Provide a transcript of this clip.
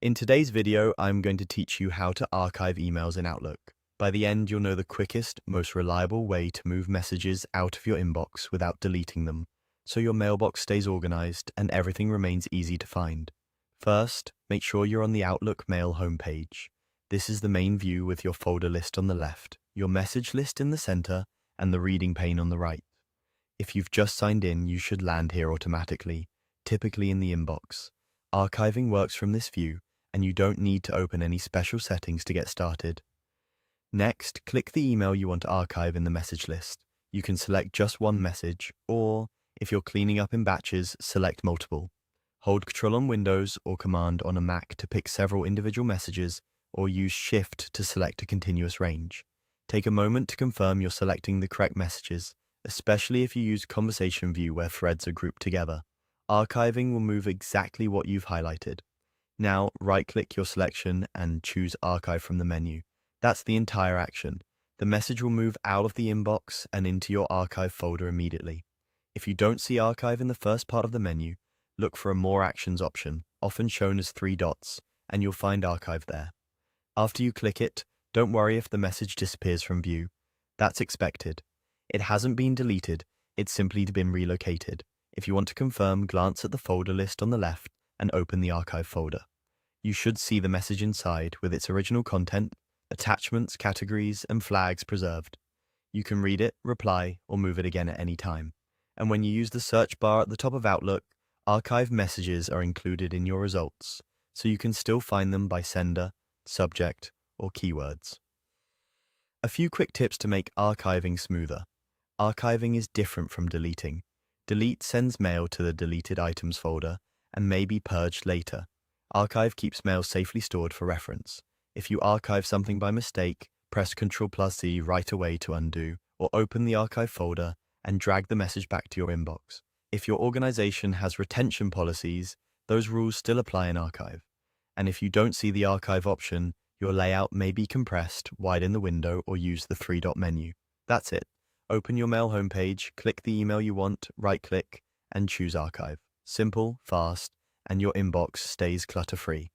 In today's video, I'm going to teach you how to archive emails in Outlook. By the end, you'll know the quickest, most reliable way to move messages out of your inbox without deleting them, so your mailbox stays organized and everything remains easy to find. First, make sure you're on the Outlook Mail homepage. This is the main view with your folder list on the left, your message list in the center, and the reading pane on the right. If you've just signed in, you should land here automatically, typically in the inbox. Archiving works from this view, and you don't need to open any special settings to get started. Next, click the email you want to archive in the message list. You can select just one message, or, if you're cleaning up in batches, select multiple. Hold Ctrl on Windows or Command on a Mac to pick several individual messages, or use Shift to select a continuous range. Take a moment to confirm you're selecting the correct messages, especially if you use Conversation View where threads are grouped together. Archiving will move exactly what you've highlighted. Now, right-click your selection and choose Archive from the menu. That's the entire action. The message will move out of the inbox and into your archive folder immediately. If you don't see Archive in the first part of the menu, look for a More Actions option, often shown as 3 dots, and you'll find Archive there. After you click it, don't worry if the message disappears from view. That's expected. It hasn't been deleted, it's simply been relocated. If you want to confirm, glance at the folder list on the left and open the archive folder. You should see the message inside with its original content, attachments, categories, and flags preserved. You can read it, reply, or move it again at any time. And when you use the search bar at the top of Outlook, archive messages are included in your results, so you can still find them by sender, subject, or keywords. A few quick tips to make archiving smoother. Archiving is different from deleting. Delete sends mail to the deleted items folder and may be purged later. Archive keeps mail safely stored for reference. If you archive something by mistake, press Ctrl+Z right away to undo, or open the archive folder and drag the message back to your inbox. If your organization has retention policies, those rules still apply in archive. And if you don't see the archive option, your layout may be compressed, widen the window, or use the 3-dot menu. That's it. Open your mail homepage, click the email you want, right-click, and choose Archive. Simple, fast, and your inbox stays clutter-free.